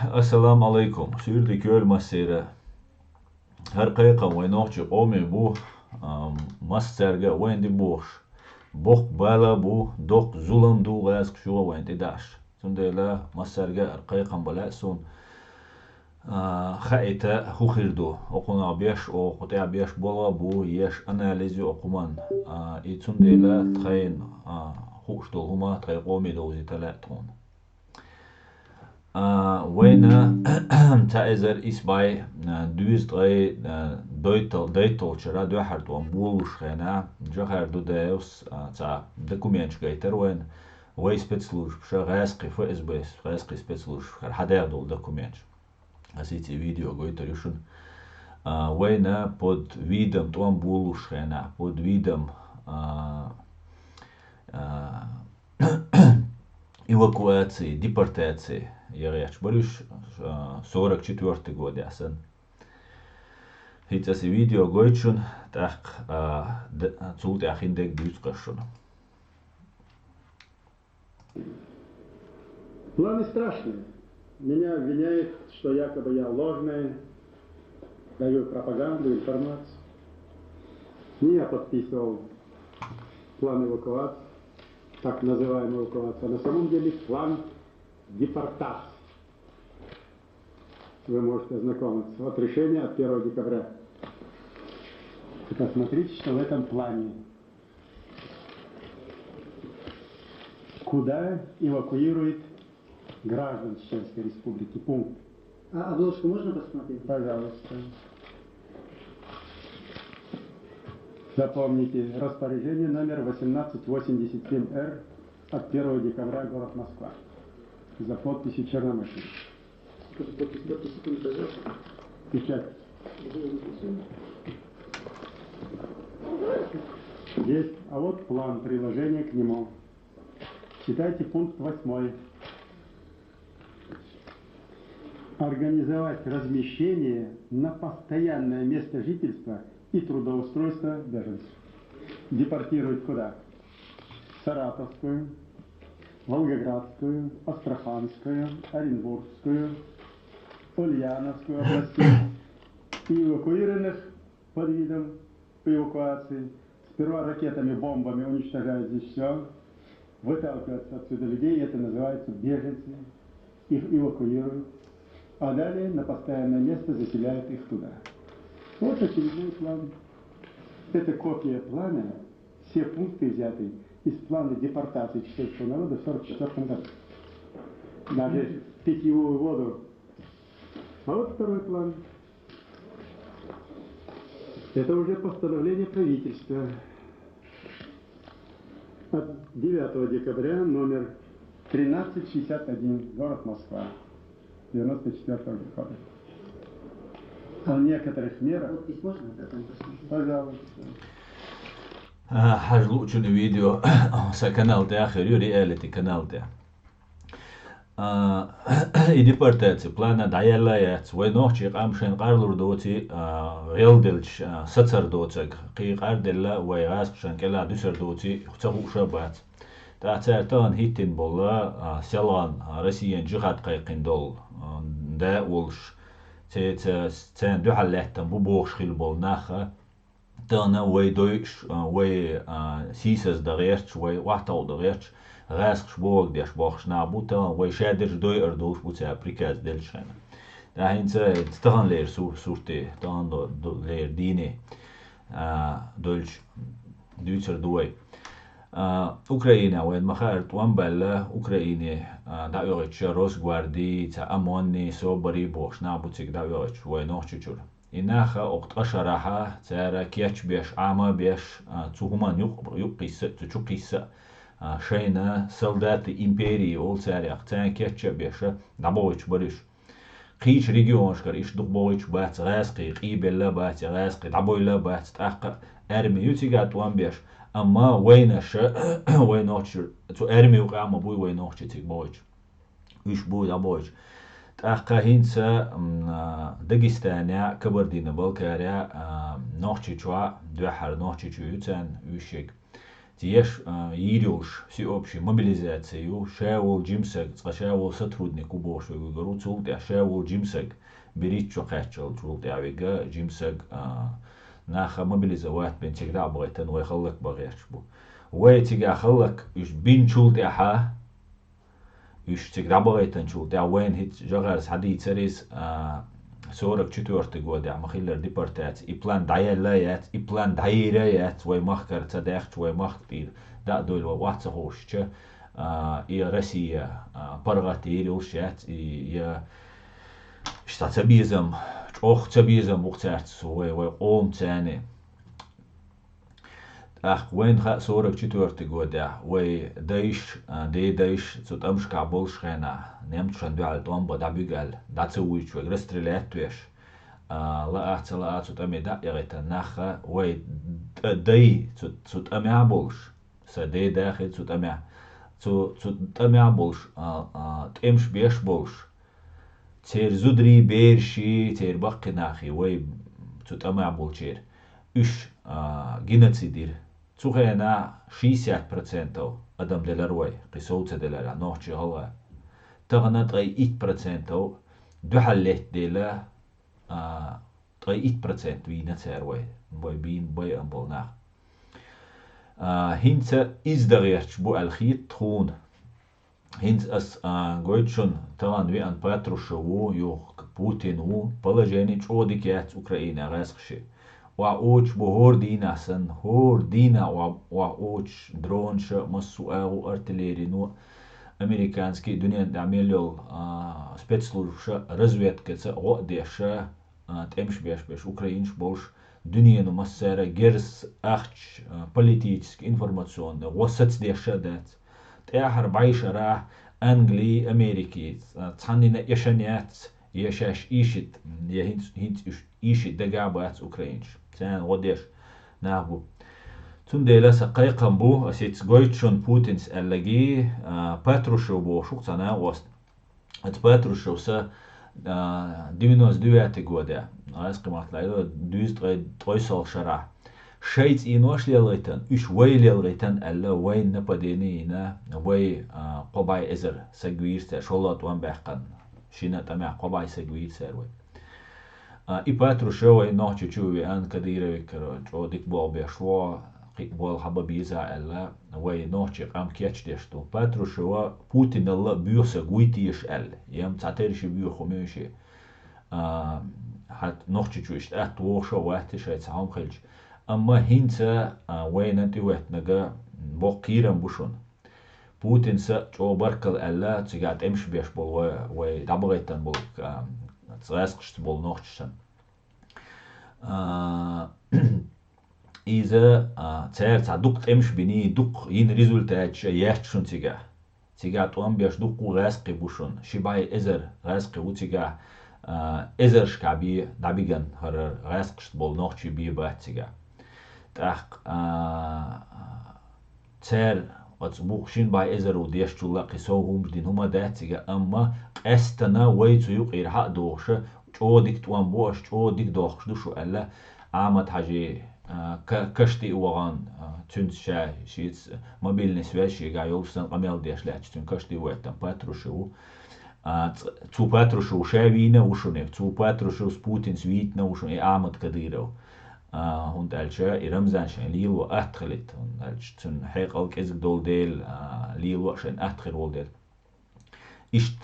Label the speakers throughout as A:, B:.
A: Assalamu alaikum. Sürdü göl masire. Her kayıkam ve nohçu omi bu masterge wendi boş. Bok bala bu dok zulam du gaz kşuva wendi daş. Sundela masterge her kayıkam bala son خائتة خوخيردو أقونا بيش أو قطع بيش بولا بو يش أناليزي أقومان إتسون ديلا تخين خوشتو هما تخي قومي دوزي تلاتون وينا تأزر إسباي دوز تغي دويتل شرا دو حردو أمبولوش خينا جخر دو ديوس تا دكومينش غيتر وين وي سبيتسلوش بشا غاسقي فو إسبايس غاسقي سبيتسلوش خر حداير دول دكومينش Asíci video goito rišun. Война под видом том булушхена, под видом эвакуации, депортации. Я речь борюсь 44 год ясен. Сейчас видео гойтшун, так цулт яхиндек дюскашун.
B: Планы страшные. Меня обвиняют, что якобы я ложная, даю пропаганду, информацию. Не я подписывал план эвакуации, так называемую эвакуацию, а на самом деле план депортации. Вы можете ознакомиться. Вот решение от 1 декабря. И посмотрите, что в этом плане. Куда эвакуирует граждан Чеченской Республики. Пункт.
C: А обложку можно посмотреть?
B: Пожалуйста. Запомните, распоряжение номер 1887-Р от 1 декабря, город Москва. За подписью Черномырдина.
C: Подпись, пожалуйста.
B: Печать. Есть. А вот план, приложение к нему. Читайте пункт 8. Организовать размещение на постоянное место жительства и трудоустройства беженцев. Депортировать куда? Саратовскую, Волгоградскую, Астраханскую, Оренбургскую, Ульяновскую области. И эвакуированных под видом эвакуации. Сперва ракетами, бомбами уничтожают здесь все. Выталкиваются отсюда людей, это называется беженцы. Их эвакуируют. А далее на постоянное место заселяют их туда. Вот очередной план. Это копия плана, все пункты взяты из плана депортации чеченского народа в 1944 году. Даже питьевую воду. А вот второй план. Это уже постановление правительства от 9 декабря, номер 1361, город Москва. 94 года. О некоторых мерах.
C: Подпись можно потом посмотреть?
B: Пожалуйста.
A: حاجلو شنو فيديو سكنال تاع آخر رياليتي كانال تاع إديبارتاتي بلانا دعيالايات وينوخشي قامشين قارلور دوتي غيلدلش ستر دوتك قي قاردلا ويغاسبشان كلا دوسر دوتي اختغو شابات تاعتان هيتين بولا سيلان روسيان جغات قيقين دول دا ولش تان دو حلاتن بو بوش خيل بول ناخا تانا وي دويش وي سيسس دغيرش وي واحتاو دغيرش غاسخش بوغ ديش بوخش نابو تان وي شادرش دوي اردوش بوتي بريكاز دلشان دا هينسا تستغن لير سورتي تان دو لير ديني دولش دويتر دوي Украина وين مخارت وان بلا أوكرانيا دعوتش روس غواردي تا أموني صوبري بوش نابوتيك دعوتش وين أختشور إنها أقت أشراحة ترى كيتش بيش عما بيش تهمان يقيس تشقيس شينا سلدات إمبيري أول تاريخ تان كيتش بيش دعوتش بريش قيش ريجيونش كريش دقبويش بات غاسقي قيبلا بات غاسقي دعويلا بات تأق أرمي يوتيجات وان بيش أما وينش وينوش تو أرمي وقام بوي وينوش تيك بويش ويش بوي دبويش تأخا هينسا داغستانيا كبردين بالكاريا نوشي تشوا دوحر نوشي تشو يوتان ويشيك тиеш ирюш всеобщей мобилизацию, шеул джимсек, шеул сотрудник убошу, говорю, цултя, шеул джимсек, берит что хотел, цултя, вега, джимсек, наха мобилизовать бен тигда байтан, вай халлак багешбу. Вай тига халлак, уж бин цултя ха, уж тигда байтан цултя, вайн хит жагарс حديث سريس 44 года, махиллер депортация, и план дайелаят, и план дайреят, вай махкар цадехт, вай махтир, да дойль ватса хошча, и Россия паргатир шат, и штатсабизм, охцабизм, ухцарц, вай ом цане. Ах, вайн 44 года, вай дайш, цут амшка болшхена, немчан дуал домба дабигал, дацуич, вай расстрелять твеш. لا أمي دائرة ناخا وي داي تut أمي بولش سدي داخل تut أمي بولش تمش بيش بولش تير زدري بيرشي تير بقي ناخي وي تut أمي بولشير إش جينوسيدير تخينا 60% أدم دلروي قصوت دلرا نوحشي هلا تغنت أي 8% دحلت دلا 3% wie ser way bin bay ambol na hinze is der jetzt bu al khit tun hinz as goit schon talan wie an Patrushovu yo Putin u положение чодик яц Украина расхши wa och bu hordina san hordina wa och dronша масуау артиллерии ну американский дуня дамелел спецслужба разведка ца одеша темш беш украинш больш дуния ну массера герс ахч политический информационный wasat деша дат тяхар байшара Англии Америки цанина яшанят яшаш ишит я хинт ишит дагабат украинш цан одеш набу تنديلا سقي قنبو أسيت جويتشون بوتينس اللجي باتروشو بو شوكتنا وست باتروشو سا ديمينوز دواتي جودا أسقي مطلعيدو دوز تغيسال شرع شيت إنوش ليلغيتن إش وي ليلغيتن ألا وين نباديني إنا وي قباي إزر سجويرتا شولات وان بحقن شينا تمع قباي سجويرتا وي إي باتروشو وي نوحي تشوي أن كديرة وكرو جو ديك بو بيشوا بول حبابيزا ألا وي نوحي قام كيتش ديشتو باتروشو بوتين الله بيوسا قويتيش أل يام تعترشي بيو خميشي حت نوحي تشويشت أت ووشو واتش هيتسعام خلج أما هنسا وي ننتي واتنغا بوقيرا بوشون بوتين سا جو بركل ألا تيغات امش بيش بول وي دابغيتن بول تغاسقشت بول نوحشتن إذا تعرف دق امش بني دق ين ريزولتات يحشون تيجا توام بيش دق غاسق بوشون شباي إزر غاسق وتيجا إزر شكابي دابيجن هر غاسقشت بول نوحشي بي بات تيجا تاق تعر وتبوخشين باي إزر وديش تلا قصوهم بدين هما دات تيجا أما أستنا ويتو يقير حق دوخش جو ديك توام بوش جو ديك دوخش دوشو ألا عامت حاجي كشتي وغان تنس شاي شيت مobильный связь شيء يولسن قميل ديش لا تن كشتي وقتن باتروشو تو باتروشو شاوينا وشونه تو باتروشو سبوتين سويتنا وشونه عامت كديرو هند الشا يرمزان شان ليلو أدخلت هند تن حقل كذب دول ديل ليلو شان أدخل ولدل إشت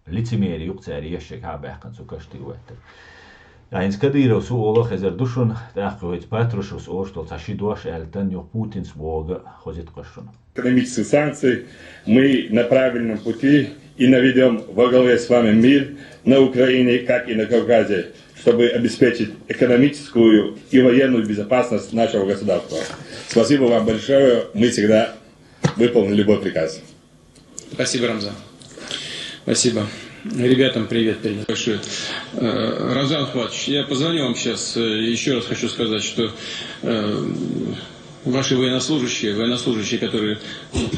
A: لتميري يقتاري يشك عباقن سو كشتي وقتن يعني كديرو سو الله خزر دوشون تأخذ باتروشوس أوشتول تشيدوش ألتن يو Путинс бога ходит кошон.
D: Экономические санкции мы на правильном пути и наведем во главе с вами мир на Украине, как и на Кавказе, чтобы обеспечить экономическую и военную безопасность нашего государства. Спасибо вам большое, мы всегда выполним любой приказ.
E: Спасибо, Рамзан. Спасибо. Ребятам привет передаю большой. Рамзан Ахматович, я позвоню вам сейчас, еще раз хочу сказать, что ваши военнослужащие, которые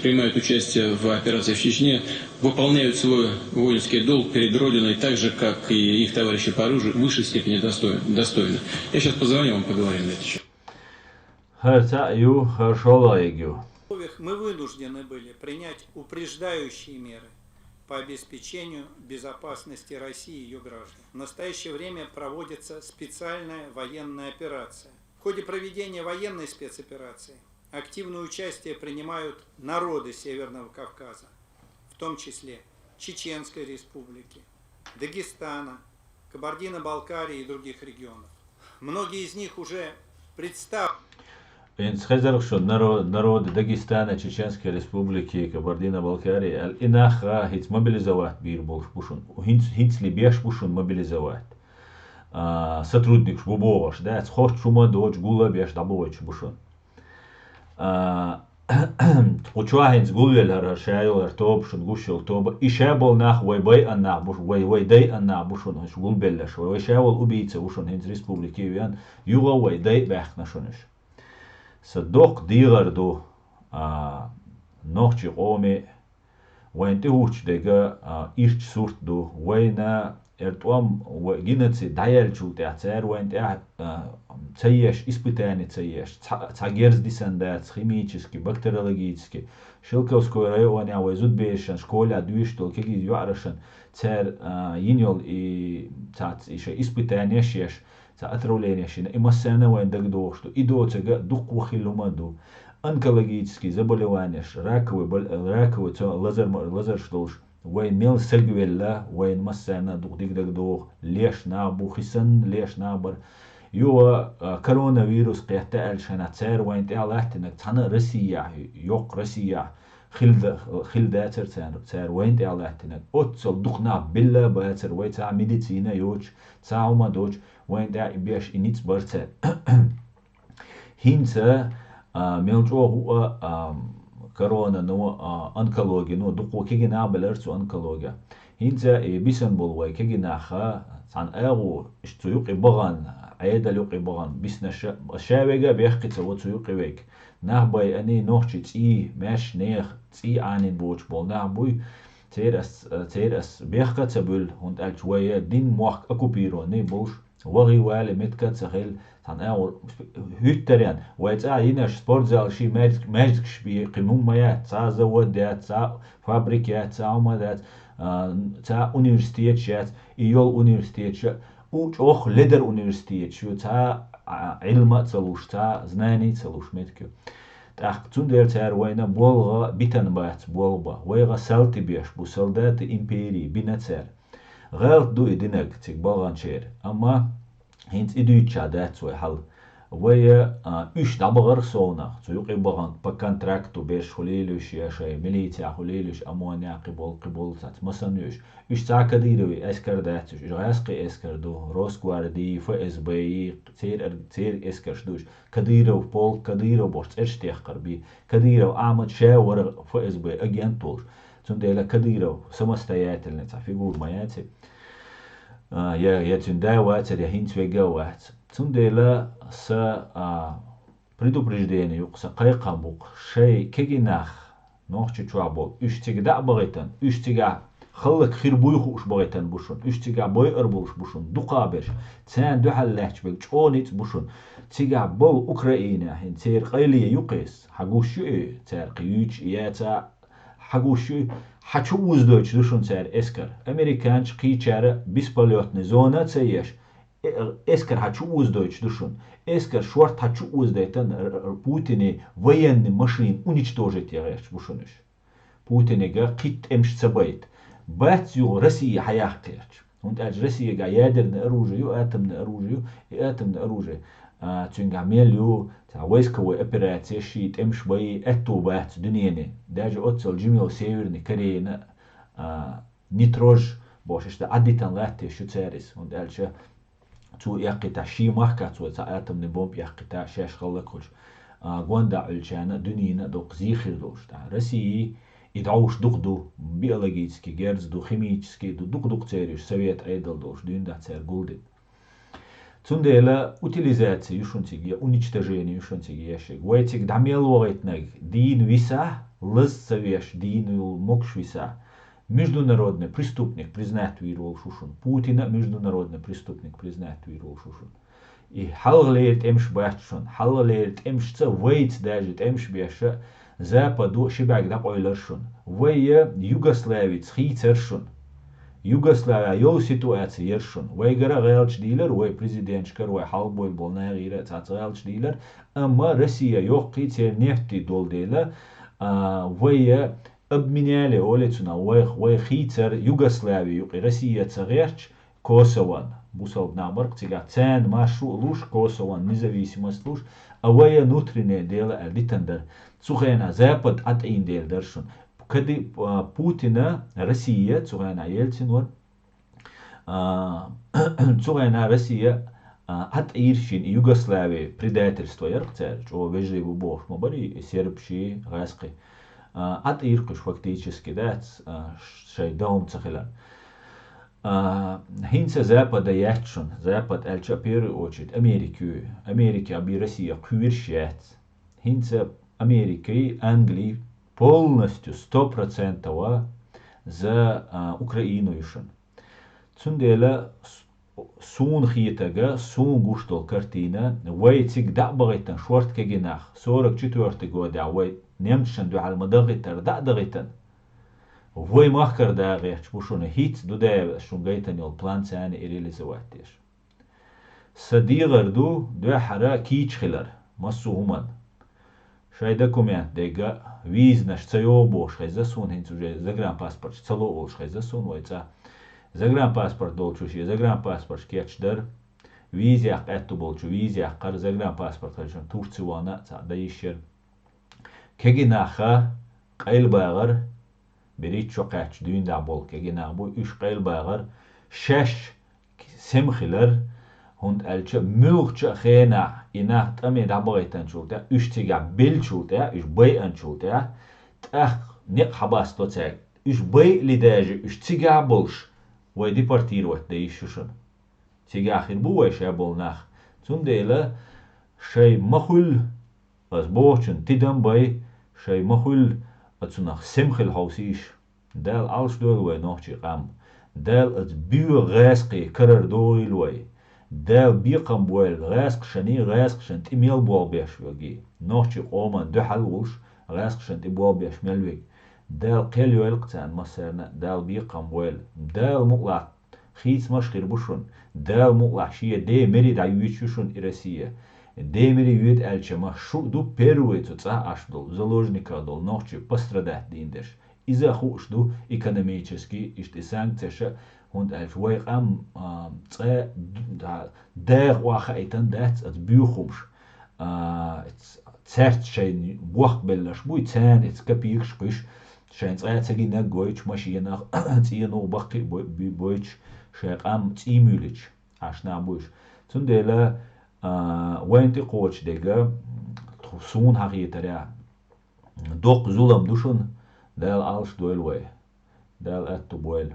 E: принимают участие в операции в Чечне, выполняют свой воинский долг перед Родиной так же, как и их товарищи по оружию, в высшей степени достойно. Я сейчас позвоню вам, поговорим на это.
A: Херцаю Хершолаегю.
F: Мы вынуждены были принять упреждающие меры по обеспечению безопасности России и ее граждан. В настоящее время проводится специальная военная операция. В ходе проведения военной спецоперации активное участие принимают народы Северного Кавказа, в том числе Чеченской Республики, Дагестана, Кабардино-Балкарии и других регионов. Многие из них уже представлены.
A: Инсхезершо народ Дагестана, Чеченской Республики, Кабардино-Балкарии, Инаха хиц мобилизовать бир больше бушун, хиц ли беш бушун мобилизовать. Сотрудник шбубоваш, да, схож шума дочь гула беш дабович бушун. Учуахинс гулвелер шайл тобшун гушил тоба. И шабол нах вайбай аннах буш вайдай аннах бушун гулбеллеш. Вай шабол убийца бушун хинс республики вян юга вайдай бах нашунеш. Садок дигардо нохчи оме вайн тихуч дега ирч суртду вайна эртуам гинаци дайалчу театер вайн теат цееш испытание цееш цагерс дисандат химически бактериологически Шилковской районе авайзуд бешен школа дуиштол кеги юарашен цер иньол и цац еще испытание шеш отравление шина и массена вайн дагдо что и до цега дух вахилумаду онкологические заболевания раковый лазер штолш вайн мел сегвелла вайн массена дух дагдо леш на бухисан леш на бар يو كورونا قيادة الشنا تسير وين تعلقتنك تنا روسيا يوق روسيا خلدات تسير وين تعلقتنك أتصل دخنا بالله باتر وين تاع ميديسينا يوش تاع ما دوش وين تاع بيش إنيت برتر هينسا ملجوا هو كورونا نو أنكولوجي نو دقوا كيجنا بلرتو أنكولوجيا هينسا بيسن بولوي كيجنا خا عن أغو اشتيوق بغان عيدا لوقي بغان بسنا شابيغا بيحكي تسوى تسويقي ويك نهباي أني نوحشي تسي ماش نيخ تسي عانين بوش بول نهبوي تيرس بيحكي تسبول هند الجوية دين موحك أكو بيرو ني بوش وغي والي متكا تسخيل تان أول هيتريان ويتا يناش سبورتزال شي ماجدكش بي قيمون ميات تا زودات تا فابريكات تا عمدات تا universiteitšat i jol universiteitša uč leder universiteitšu ta ilma celuš ta znani celuš metke tak tundel tar wayna bolga bitan bat bolba wayga salti bish bu soldat imperi binatser galt du idinak tik balgan cher amma hint iducha dat so hal ويا إيش دبغر صونا سوق يبغان بكونتراكتو بيش خليلوش يا شيء ميليتيا خليلوش أمانيا قبول سات مسنوش إيش تا كديروي أسكر داتش راسقي أسكر دو روس غواردي فإس بي تير أسكرش دوش كديرو بول كديرو بوش إرشتيخ قربي كديرو أعمد شاور فإس بي أجين طولش تنديلا كديرو سمستيات اللي تعرفي ما ياتي يا تنداي واتر يا هينت وجوات تنديلا س предупреждение يقص قيقا بوق شيء كيجناخ نوخش تشوابول اشتيق دا بغيتن اشتيق خلق خير بويخوش بغيتن بوشون اشتيق بوي اربوش بوشون دقابش تسان دو حلاش بل تشونيت بوشون تيقا بول اوكراينا هن تير قيلية يقيس حقوشو تير قيوش اياتا حقوشو حچوز دوش دوشون تير اسكر امريكانش قيچار بيسباليوتن زونا تيش اسكر حچوز دوش دوشون اسكر شورت حچوز ديتن Путине военный машин уничтожить ярэш бушуныш. Путинега قيت امش цабайт. Бацю Россия хаяхтерч. Und als Россия га ядерное оружие, атомное оружие, тюнга мелю, та войсковые операции шит эмш бои эту бац дунене. Даже отцел Джимил Северный Корея нитрож бошишта аддитан латте шуцерис. Und als تو يقطع شيء محكة تو تأتم نبوم يقطع شاش خلقش قواندا علشان دنينا دوق زيخير دوش تا رسي يدعوش دوق بيولوجيسكي جيرز دو خيميسكي دوق تيريش سويت ايدل دوش دين دا تير جولدن تنديلا утилизация юшунтиги уничтожение юшунтиги яшек вайтик дамел вайтнаг дин виса лыз совеш дин мокш виса Международный преступник признает Вирол Шушун. Путина международный преступник признает Вирол Шушун. حلغليت امش باتشون حلغليت امش تص ويت داجت امش بيش زابدو شبعك دا قويلرشون ويا يوغوسلافي خيترشون يوغوسلافيا يو سيتواتسي يرشون ويغرا غيرش ديلر وي بريزيدنتشكر وي حالبوي بولنا غيره تاتغالش ديلر اما روسيا يوقي تير نفتي دول ديلا ويا обменяли олицуна وي خيتر يوغوسلافيا يوقي روسيا تغيرش كوسوان بوسال نаборк тига цен машу луш Косован независимость луш авая внутреннее дело элитандер цухена запад от индел дершун кады Путина Россия цухена Ельцин вот цухена Россия от Иршин Югославии предательство ярцер что вежливо бог мабари сербши гаски от Иркуш фактически да шей дом цахилан Hinsa Запада ячун, Запад эльча первую очередь Америка аби Россия кюршет. Hinsa Америкой, Англии полностью 100% за Украину ишен. Цундела сун хитага, сун гуштол картина, вейтик дабагайтан шорт кегинах, 44 года, вейт немчан дуал мадагитар дагитан. Вой махкар дагыч бушуны хит дуде шунгайтан йол план цани реализовать. Садигар ду хара кичхилар, массу хуман. Шай документ дега виз наш цайобо шайза сун хинц уже загранпаспорт цало шайза сун вайца. Загранпаспорт долчуши, загранпаспорт кечдар. Визях эту болчу, визях кар загранпаспорт хажан Турцияна ца даишер. Кегинаха кайлбагар بريت شقاتش دين دعبول كجينا بو إيش قيل باغر شش سمخلر هند ألش ملوخ خينا إنها تأمي دعبوغيتان شولتا إيش تيجا بيل شولتا إيش باي أن شولتا تأخ نق حباس توتاك إيش باي لداجي إيش تيجا بولش ويدي بارتير وات دايشوشن تيجا آخر بو ويش يابول ناخ تون ديلا شاي مخل از بوچن تيدن باي شاي مخل أتصنع سمخ الحوسيش دال عالش دوي نوحشي قام دال أت بيو غاسقي كرر دوي لوي دال بيقام بويل غاسق شني غاسق شنت إميل بوال بيش ويجي نوحشي قوما دو حلوش غاسق شنت بوال بيش ملوي دال قيل يويلقتان مصيرنا دال بيقام بويل دال مقلع خيس مشخير بوشون دال مقلع شيا دي مريد عيويتشوشون إرسية Демири вид эльчама шу ду первый цуца аш дол заложника дол ночи пострадать диндеш. Иза хуш ду экономически ишти санкция und эльч вейк ам це дэр ваха итан дэц от бюхумш церт шейн вах беллаш буй цен эц копик шпиш шейн цэцэги на гойч машина цияно бахки бойч шейк ам цимюлич ашна буйш цундела وين تقوش دقة سون حقيقة ترى دوق ظلم دوشن دال عالش دويل وي دال اتو بويل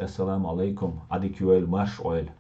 A: السلام عليكم عدي كويل ماش اويل